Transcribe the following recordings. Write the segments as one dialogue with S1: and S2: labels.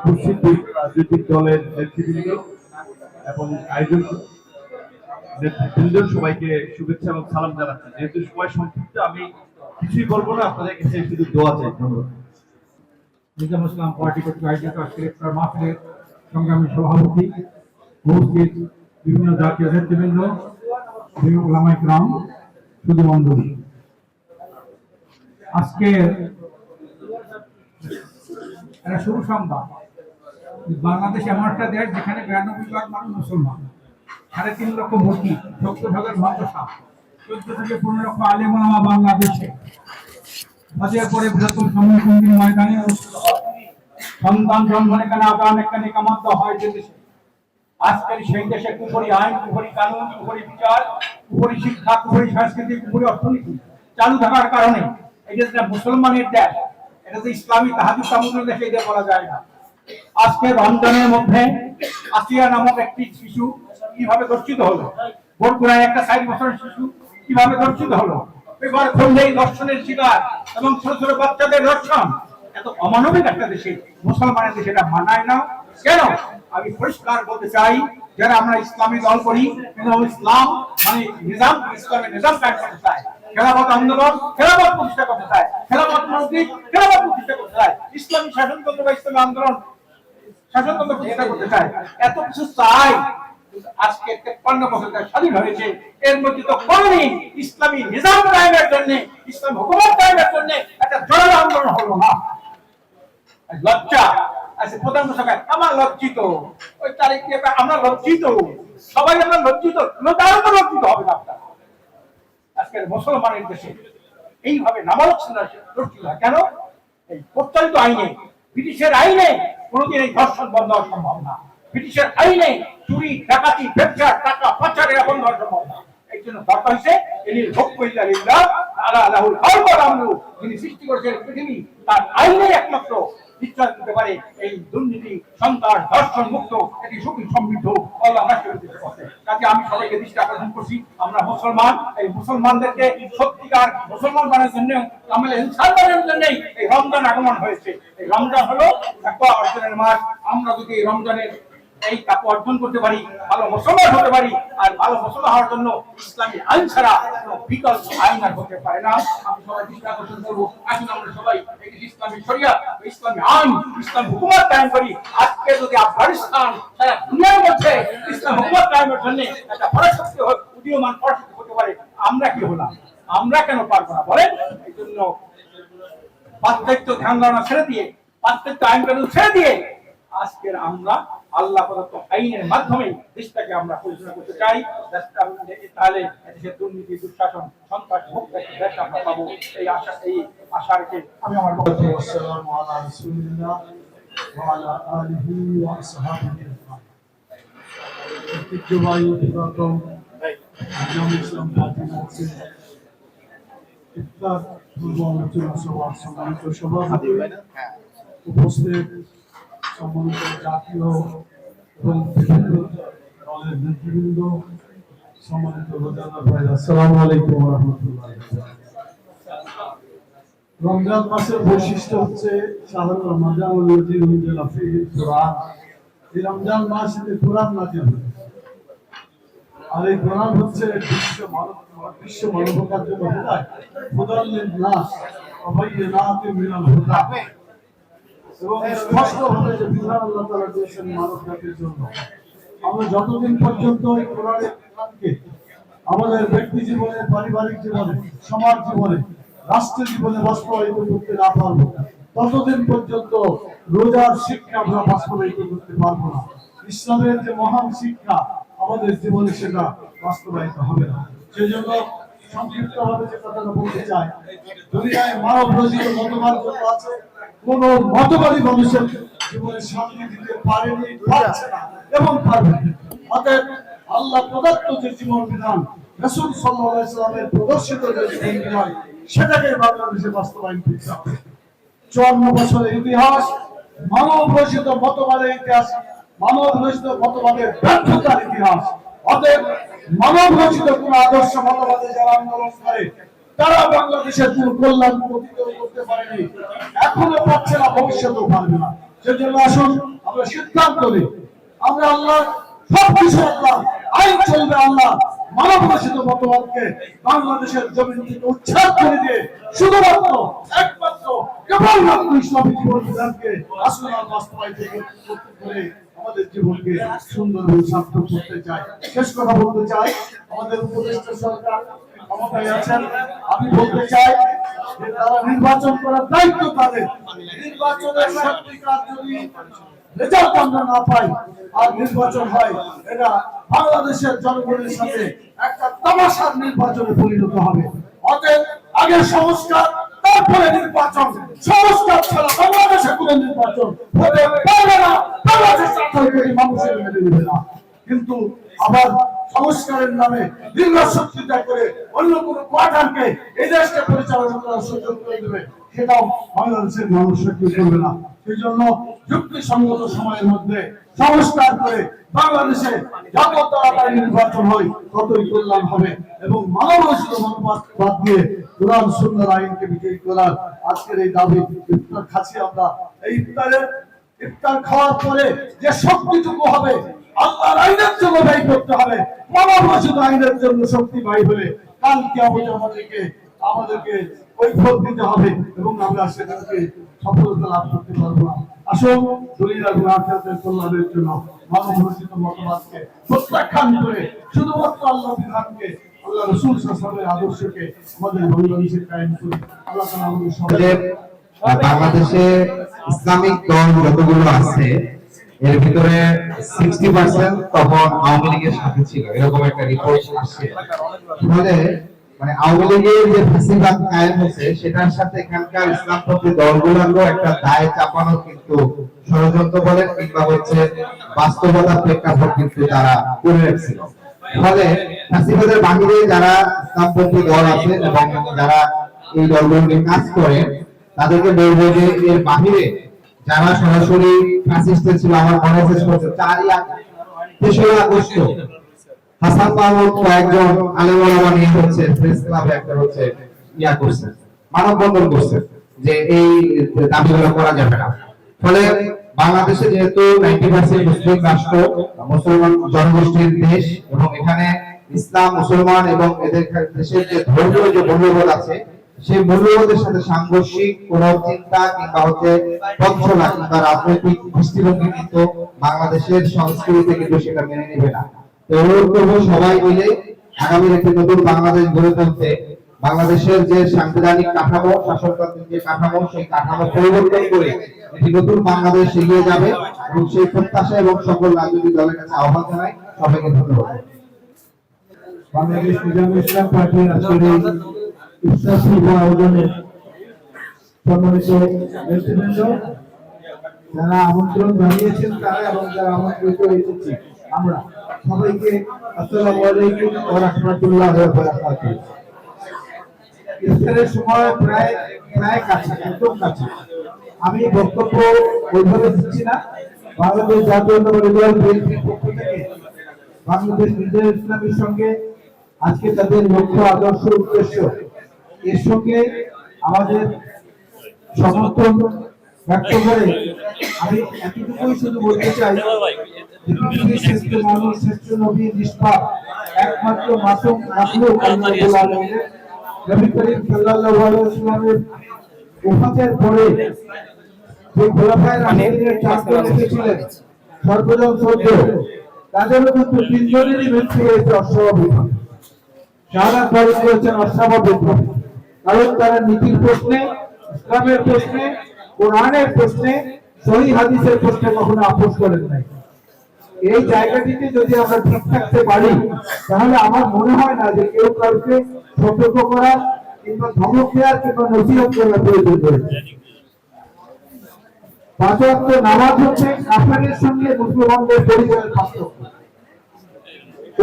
S1: উপস্থিত রাজনৈতিক দলের নেতৃবৃন্দ এবং আয়োজন নেতৃবৃন্দ সবাইকে শুভেচ্ছা এবং সালাম জানাচ্ছি। যেহেতু সময় সংক্ষিপ্ত, আমি কিছুই বলবো না, আপনাদের কাছে শুধু দোয়া চাই। ধন্যবাদ।
S2: নিজাম ইসলাম পার্টি কর্তৃক আয়োজিত আজকের ইফতার মাহফিলের সংগ্রামী সভাপতি, উপস্থিত বিভিন্ন জাতীয় নেতৃবৃন্দ, ওলামা ইকরাম, সুধী মণ্ডলী, আজকে একটা শুভ সংবাদ। বাংলাদেশ এমন একটা দেশ যেখানে 92 লাখ মানুষ মুসলমান, 3.5 লক্ষ মসজিদ, 70 ভাগের মাদ্রাসা, 14 থেকে 15 লক্ষ আলেম ওলামা বাংলাদেশে। হজের পরে বৃহত্তম সম্মেলন ময়দানে সন্তান জন্মনে কেন আদান এখানে কামাত হয় যে দেশে। আজকের সেই দেশে কুপুরি আইন, কুপুরি কানুন, কুপুরি বিচার, কুপুরি শিক্ষা, কুপুরি সংস্কৃতি, কুপুরি অর্থনীতি চালু থাকার কারণে এই যে মুসলমানের দেশ, এটা তো ইসলামী তাহাদুস সামুদ্র দেশে এটা বলা যায় না। আজকে রমজানের মধ্যে আসিয়া নামক একটি শিশু কিভাবে ধর্ষিত হলো, বরগুনায় একটা 60 বছরের শিশু কিভাবে ধর্ষিত হলো, এবার খুললেই ধর্ষণের শিকার এবং ছোট ছোট বাচ্চাদের ধর্ষণ। এত অমানবিক একটা দেশে, মুসলমানের দেশে এটা মানায় না কেন? আমি পরিষ্কার বলতে চাই, যারা আমরা ইসলামী দল করি, ইসলাম মানে নিজাম, ইসলামের নিজাম কায়েম করতে চায়, খেলাফত আন্দোলন খেলাফত প্রতিষ্ঠা করতে চায়, খেলাফত মসজিদ খেলাফত প্রতিষ্ঠা করতে চায়, ইসলামী শাসনতন্ত্র বা ইসলামী আন্দোলন শাসনতন্ত্র প্রতিষ্ঠা করতে চায়, এত কিছু চাই। আজকে 53 বছর স্বাধীন হয়েছে, এর মধ্যে তো কোনদিন ইসলামী নিজাম কায়েমের জন্য, ইসলাম হুকুমত কায়েমের জন্য একটা জোরালো আন্দোলন হলো না। লজ্জা আছে প্রধানমন্ত্রী, আমরা লজ্জিত, ওই তারিখে আমরা লজ্জিত, সবাই আমরা লজ্জিত, তার উপর লজ্জিত হবে না। আপনার আজকের মুসলমানের দেশে এইভাবে নামাজ লজ্জিত হয় কেন? এই প্রচলিত আইনে, ব্রিটিশের আইনে কোনোদিন এই ধর্ষণ বন্ধ হওয়া সম্ভব না। ব্রিটিশের আইনে চুরি, ডাকাতি, ব্যবসা, টাকা পাচার এরা বন্ধ হওয়া সম্ভব না। এই জন্য দরকার হয়েছে যিনি সৃষ্টি করেছেন পৃথিবী, তার আইনে একমাত্র নিশ্চয় দিতে পারে এই দুর্নীতি, সন্ত্রাস, ধর্ষণ মুক্ত একটি সুখী সমৃদ্ধ কাজে আমি সবাইকে দৃষ্টি আকর্ষণ করছি, আমরা মুসলমান, এই মুসলমানদেরকে সত্যিকার মুসলমান বানানোর জন্য, আমাদের ইনসান বানানোর জন্য এই রমজান আগমন হয়েছে। এই রমজান হলো একটা অর্জনের মাস। আমরা যদি এই রমজানের এই কাপ অর্জন করতে পারি, ভালো মুসলমান হতে পারি, আর ভালো মুসলমান হওয়ার জন্য ইসলামী আইন ছাড়া কোনো বিকল্প আইন আর হতে পারে না। আমি সবাই দৃষ্টি আকর্ষণ করবো, আসুন আমরা সবাই এই ইসলামী শরিয়া, ইসলামী আইন, ইসলাম হুকুমত কায়েম করি। আজকে যদি আফগানিস্তান সারা দুনিয়ার মধ্যে ইসলাম হুকুমত কায়েমের জন্য একটা পরাশক্তি উদীয়মান পরাশক্তি হতে পারে, আমরা কি হলাম? আমরা কেন পারবো না বলেন? এই জন্য পাশ্চাত্য ধ্যান ধারণা ছেড়ে দিয়ে, পাশ্চাত্য আইন কানুন ছেড়ে দিয়ে আজকের আমরা আল্লাহ প্রদত্ত আইনের মাধ্যমে দেশটাকে আমরা পরিচালনা করতে চাই। তাহলে দেশের দুর্নীতি, দুঃশাসন, সন্ত্রাস মুক্ত দেশ আমরা পাবো, এই আশা রেখে আমি আমার
S1: উপস্থিত সম্মানিত জাতীয় এবং বিভিন্ন দলের নেতৃবৃন্দ, সম্মানিত রোজাদার ভাইরা, আসসালামু আলাইকুম ওয়া রাহমাতুল্লাহ। রমজান মাসের বৈশিষ্ট্য হচ্ছে শাহরুল রমজান ওয়াল্লাযী উনজিলা ফীহিল কুরআন। এই রমজান মাসে কুরআন নাযিল হয়, আর এই কুরআন হচ্ছে বিশ্ব মানবতার জন্য হিদায়াত, হুদাল লিন-নাস ওয়া বায়িনাতিন মিনাল হুদা, এবং স্পষ্টভাবে যে বিধান আল্লাহ তাআলা দিয়েছেন মানব জাতির জন্য। আমরা যতদিন পর্যন্ত এই কোরআনের বিধানকে আমাদের ব্যক্তি জীবনে, পারিবারিক জীবনে, সমাজ জীবনে, রাষ্ট্র জীবনে বাস্তবায়িত করতে না পারবো, ততদিন পর্যন্ত রোজার শিক্ষা আমরা বাস্তবায়িত করতে পারবো না। ইসলামের যে মহান শিক্ষা আমাদের জীবনে সেটা বাস্তবায়িত হবে না। সেজন্য সংক্ষিপ্তভাবে যে কথাটা বলতে চাই, দুনিয়ায় মানব রচিত মতবাদ যত আছে, কোন মতবাদী মানুষের জীবনে শান্তি দিতে পারেনি, পারছে না এবং পারবে না। অতএব আল্লাহ প্রদত্ত যে জীবন বিধান, রাসূল সাল্লাল্লাহু আলাইহি ওয়াসাল্লামের প্রদর্শিত যে জীবন বিধান, সেটাকে বাংলাদেশে বাস্তবায়ন করতে হবে। 54 বছরের ইতিহাস, মানব রচিত মতবাদের ইতিহাস, মানব রচিত মতবাদের ব্যর্থতার ইতিহাস। অতএব মানব রচিত কোন আদর্শ মতবাদে যারা আন্দোলন করে, তারা বাংলাদেশের কোন কল্যাণ প্রতিষ্ঠা করতে পারেনি, এখনো পারছে না, ভবিষ্যতেও পারবে না। সেজন্য আসুন আমরা সিদ্ধান্ত নিই আমরা আল্লাহ সবকিছু আল্লাহ আইন চলবে আল্লাহ মানব রচিত মতবাদকে বাংলাদেশের জমিন থেকে উচ্ছেদ করে দিয়ে শুধুমাত্র একমাত্র কেবলমাত্র ইসলামী জীবন বিধানকে আসলে বাস্তবায়িত করতে করে আমাদের জীবনকে সুন্দরভাবে সার্থক করতে চাই। শেষ কথা বলতে চাই, আমাদের উপদেষ্টা সরকার ক্ষমতায় আছেন, আমি বলতে চাই যে তারা নির্বাচন করার দায়িত্ব তাদের। নির্বাচনের সত্যিকার যদি রেজাল্ট আমরা না পাই আর নির্বাচন হয়, এটা বাংলাদেশের জনগণের সাথে একটা তামাশার নির্বাচনে পরিণত হবে। অতএব আগে সংস্কার তারপরে নির্বাচন, সংস্কার ছাড়া বাংলাদেশে কোনো নির্বাচন হতে পারবে না, বাংলাদেশ 18 কোটি মানুষের মেনে নেবে না। কিন্তু আবার সংস্কারের নামে দীর্ঘসূত্রিতা করে অন্য কোনো কোয়ার্টারকে এই দেশকে পরিচালনা করার সুযোগ করে দেবে, সেটাও বাংলাদেশের মানুষ সহ্য করবে না। সেই জন্য যুক্তিসঙ্গত সময়ের মধ্যে সংস্কার করে বাংলাদেশে যত তাড়াতাড়ি নির্বাচন হয় ততই কল্যাণ হবে এবং মানব রচিত মতবাদ বাদ দিয়ে কোরআন সুন্নাহর আইনকে বিজয়ী করার আজকের এই দাবি ইফতার খাচ্ছি আমরা। এই ইফতার খাওয়ার পরে যে শক্তিটুকু হবে আল্লাহর আইনের জন্য ব্যয় করতে হবে, মানব রচিত আইনের জন্য শক্তি ব্যয় হলে কাল কিয়ামতে আমাদেরকে ওই ফল দিতে হবে এবং আমরা সেটাকে সফলতা লাভ করতে পারবো না। আসুন দুনিয়ার এবং আখিরাতের কল্যাণের জন্য মানব রচিত মতবাদকে প্রত্যাখ্যান করে শুধুমাত্র আল্লাহর বিধানকে, আল্লাহ রাসূল সাল্লাল্লাহু আলাইহি আদর্শকে আমাদের বাংলাদেশে কায়েম করি। আল্লাহ তাআলা আমাদের সবাইকে
S3: বাংলাদেশে ইসলামিক দল যতগুলো আছে এর ভিতরে 60% তখন আওয়ামী লীগের সাথে ছিল, এরকম একটা রিপোর্ট আসছে। ফলে মানে আওয়ামী লীগের যে ফ্যাসিবাদ কায়েম হচ্ছে সেটার সাথে এখানকার ইসলামপন্থী দলগুলোরও একটা দায় চাপানো কিন্তু ষড়যন্ত্র বলেন কিংবা হচ্ছে বাস্তবতার প্রেক্ষাপট কিন্তু তারা করে রাখছিল। ফলে ফ্যাসিবাদের বাহিরে যারা ইসলামপন্থী দল আছে এবং যারা এই দলগুলো নিয়ে কাজ করে তাদেরকে বলবো যে এর বাহিরে যারা সরাসরি ফ্যাসিস্টের ছিল, আমার মনে শেষ করছে 3রা আগস্ট হাসান মাহমুদ কয়েকজন আলেম ওলামা নিয়ে হচ্ছে প্রেস ক্লাবে একটা হচ্ছে করছে, মানববন্ধন করছে যে এই দাবিগুলো করা যাবে না। ফলে বাংলাদেশে যেহেতু 90% মুসলিম রাষ্ট্র, মুসলমান জনগোষ্ঠীর দেশ এবং এখানে ইসলাম মুসলমান এবং এদের দেশের যে ধর্মীয় যে মূল্যবোধ আছে সেই মূল্যবোধের সাথে সাংঘর্ষিক কোন চিন্তা কিংবা হচ্ছে পথচলা কিংবা রাজনৈতিক দৃষ্টিভঙ্গি কিন্তু বাংলাদেশের সংস্কৃতিতে কিন্তু সেটা মেনে নেবে না। তো অনুরোধ করবো সবাই মিলে আগামী একটি নতুন বাংলাদেশ গড়ে তুলতে বাংলাদেশের যে সাংবিধানিক কাঠামো, শাসনতান্ত্রিক যে কাঠামো, সেই কাঠামো পরিবর্তন করে একটি নতুন বাংলাদেশ এগিয়ে যাবে এবং সেই প্রত্যাশা এবং সকল রাজনৈতিক দলের কাছে আহ্বান জানাই। সবাইকে ধন্যবাদ।
S1: বাংলাদেশ নিজামী ইসলাম পার্টির আজকের এই ইফতার শুভ আয়োজনের সম্মানিত নেতৃবৃন্দ, যারা আমন্ত্রণ জানিয়েছেন তারা এবং যারা আমন্ত্রিত এসেছি আমরা সবাইকে আসসালামু আলাইকুম ওয়া রাহমাতুল্লাহি ওয়া বারাকাতুহু। ইফতারের সময় প্রায় কাছে, একদম কাছে। আমি বক্তব্য ওইভাবে দিচ্ছি না। বাংলাদেশ জাতীয়তাবাদী দল বিএনপির পক্ষ থেকে বাংলাদেশ নিজামী ইসলামের সঙ্গে আজকে তাদের লক্ষ্য, আদর্শ, উদ্দেশ্য এর সঙ্গে আমাদের সমর্থন ব্যক্ত করে আমি এতটুকুই শুধু বলতে চাই, পৃথিবীর শ্রেষ্ঠ মানুষ, শ্রেষ্ঠ নবী, নিষ্পাপ একমাত্র মাসুম মাখলুক আল্লাহ রাব্বুল আলামিনের নবী করিম সাল্লাল্লাহু আলাইহি ওয়াসাল্লামের ওফাতের পরে যে খোলাফায়ে রাশিদিনের চারজন এসেছিলেন সর্বজন সৌদ্য, তাদেরও কিন্তু 3 জনেরই মৃত্যু হয়েছে অস্বাভাবিক। শাহাদাত বরণ করেছেন অস্বাভাবিক, কারণ তারা নীতির প্রশ্নে, ইসলামের প্রশ্নে, কোরআনের প্রশ্নে, সহিহ হাদিসের প্রশ্নে কখনো আপোষ করেন নাই। এই জায়গাটিতে যদি আমরা ঠিক থাকতে পারি তাহলে আমার মনে হয় না যে কেউ কাউকে সতর্ক করা কিংবা ধমক দেওয়ার কিংবা নসিহত করার প্রয়োজন রয়েছে। 5 ওয়াক্ত নামাজ হচ্ছে কাফেরের সঙ্গে মুসলমানদের পরিচয়ের পার্থক্য।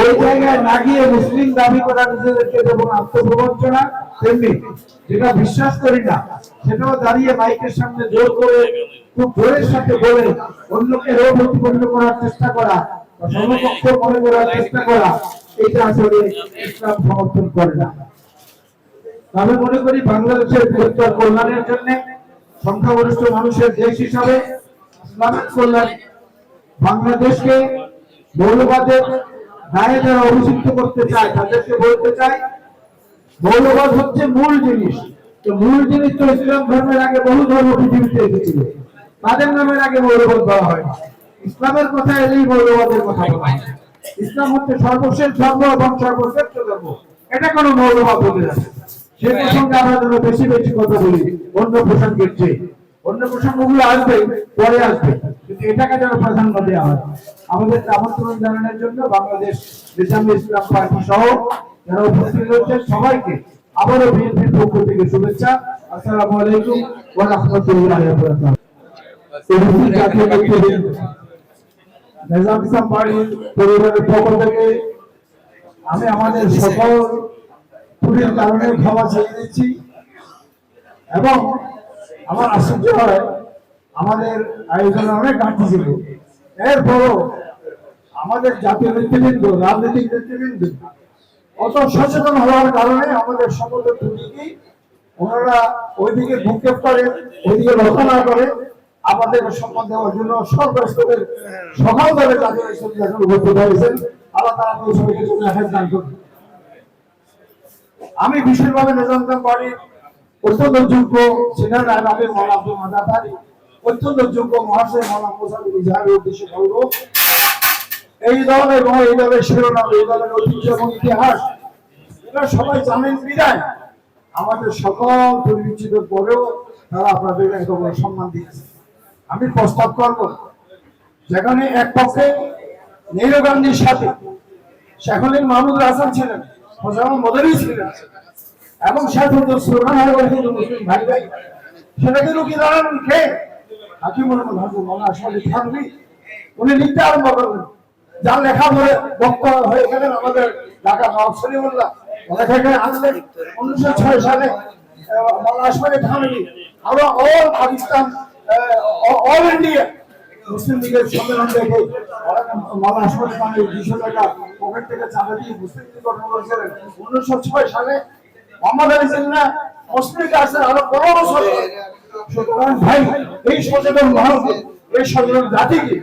S1: ওই জায়গায় না গিয়ে মুসলিম দাবি করা নিজেদেরকে যেমন আত্মপ্রবঞ্চনা, তেমনি যেটা বিশ্বাস করি না সেটাও দাঁড়িয়ে মাইকের সামনে জোর করে খুব জোরের সাথে বলে অন্যকে প্রতিপন্ন করার চেষ্টা করা বা সমকক্ষ মনে করার চেষ্টা করা, এটা আসলে ইসলাম সমর্থন করে না। আমি মনে করি বাংলাদেশের বৃহত্তর কল্যাণের জন্য, সংখ্যাগরিষ্ঠ মানুষের দেশ হিসাবে ইসলামের কল্যাণ
S4: বাংলাদেশকে মৌলবাদের দায়ে যারা অভিযুক্ত করতে চায় তাদেরকে বলতে চাই, মৌলবাদ হচ্ছে মূল জিনিস। তো মূল জিনিস তো ইসলাম ধর্মের আগে বহু ধর্ম পৃথিবীতে এসেছিল, তাদের নামের আগে মৌলবাদ বলা হয় না। ইসলামের কথা এলেই মৌলবাদের কথা বলা হয়। ইসলাম হচ্ছে সর্বশেষ ধর্ম এবং সর্বশ্রেষ্ঠ ধর্ম, এটা কোনো মৌলবাদ হতে যাচ্ছে। সে প্রসঙ্গে আমরা যেন বেশি বেশি কথা বলি অন্য প্রসঙ্গের চেয়ে। অন্য প্রসঙ্গগুলো আসবে, পরে আসবে, কিন্তু এটাকে যেন প্রাধান্য দেওয়া হয়। আমাদের আমন্ত্রণ জানানোর জন্য বাংলাদেশ ইসলামী ইসলাম পার্টি সহ যারা উপস্থিত হয়েছে সবাইকে আবারও বিএনপির পক্ষ থেকে শুভেচ্ছা। আসসালামু আলাইকুম ওয়া রাহমাতুল্লাহি ওয়া বারাকাতুহু। নিজাম ইসলাম পার্টির পরিবারের পক্ষ থেকে আমি আমাদের সকল ত্রুটির কারণে ক্ষমা চেয়ে নিচ্ছি এবং আমার আশ্চর্য হয় আমাদের আয়োজনে অনেক ঘাটতি ছিল, এরপরও আমাদের জাতীয় নেতৃবৃন্দ, রাজনৈতিক নেতৃবৃন্দ অত সচেতন হওয়ার কারণে আমাদের সকল ত্রুটিকেই ওনারা ওইদিকে ভূক্ষেপ করে, ওইদিকে লক্ষ্য না করে আমাদের সম্মান দেওয়ার জন্য সর্বস্তরের সকাল ধরে তাদের উপস্থিত হয়েছেন। আল্লাহ তাআলা সবাইকে দান করুন। আমি বিশেষভাবে নিজাম পার্টির অত্যন্ত যোগ্য সিনিয়র আইনজীবী মাওলানা আব্দুল মাজাহারি, অত্যন্ত যোগ্য মহাশয় মাওলানা মুসাফির ইজহারের উদ্দেশ্যে বলবো, এই দল এবং এই দলের শিরোনাম, এই দলের ঐতিহ্য এবং ইতিহাস এটা সবাই জানেন বিদায় আমাদের সকল পরিচিতির পরেও তারা আপনাদের এত বড় সম্মান দিয়েছে। আমি প্রস্তাব করব, যেখানে এক পক্ষে নেহরু গান্ধীর সাথে শেখ আলী মাহমুদুল হাসান ছিলেন, মোজাম্মেল মদনী ছিলেন এবং মুসলিম ভাই ভাই সেটাকে রুখে দাঁড়ালেন কে? হাকিমুল মৌলানা আশরাফ থানভী। উনি লিখতে আরম্ভ করলেন, যার লেখা ধরে বক্তা হয়ে গেলেন আমাদের ঢাকা নওয়াব সলিমুল্লাহ। লেখাকে আনলেন 1906 সালে মৌলানা আশরাফ থানভী। আরো all Pakistan, all India Muslim লীগের সম্মেলন দেখে মৌলানা আশরাফ থানভী 200 টাকা পকেট থেকে চাঁদা দিয়ে মুসলিম লীগ গঠন করেছিলেন 1906 সালে। মোহাম্মদ আলী জিন্নাহ মুসলিম লীগ আসেন আরো 15 বছর। সুতরাং ভাই, এই সচেতন ভারত, এই সচেতন জাতিকে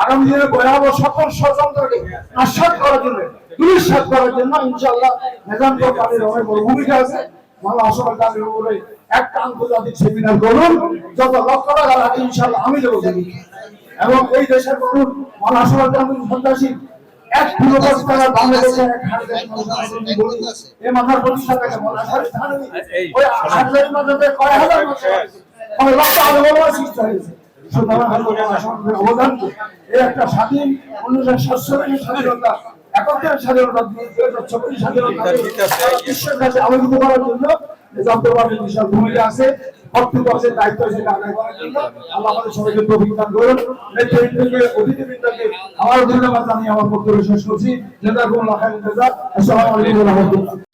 S4: আগামী দিনে ভয়াবহ সকল ষড়যন্ত্রকে নস্যাৎ করার জন্য, দুলিশাৎ করার জন্য ইনশাআল্লাহ নিজাম পার্টির অনেক বড় ভূমিকা আছে। মাওলানা আশরাফ থানভীর উপরে একটা আন্তর্জাতিক সেমিনার করুন, যত লক্ষ টাকা লাগে ইনশাআল্লাহ আমি দেবো এবং এই দেশের করুন মাওলানা আশরাফ থানভীর সন্ত্রাসী এক পুরো টাকা বাংলাদেশে এক এই মাথার প্রতিষ্ঠাতাকে মাওলানা আশরাফ থানভী ওই হাজার মাঝে কয় হাজার কয় লক্ষ আলোচনা সৃষ্টি হয়েছে। সুতরাং অবদানকে এই একটা স্বাধীন 1947 স্বাধীনতা, 71 স্বাধীনতা, 2026 স্বাধীনতা বিশ্বের কাছে আলোকিত করার জন্য নিজাম পার্টির বিশাল ভূমিকা আছে, কর্তৃপক্ষের দায়িত্ব হিসেবে আদায় করার জন্য আল্লাহ আমাদের সবাইকে তৌফিক দান করুন। নেতৃবৃন্দকে, অতিথিবৃন্দকে আমার ধন্যবাদ জানিয়ে আমার বক্তব্য শেষ করছি। জাযাকুমুল্লাহু খাইরান জাযা। আসসালামু আলাইকুম ওয়া রাহমাতুল্লাহ।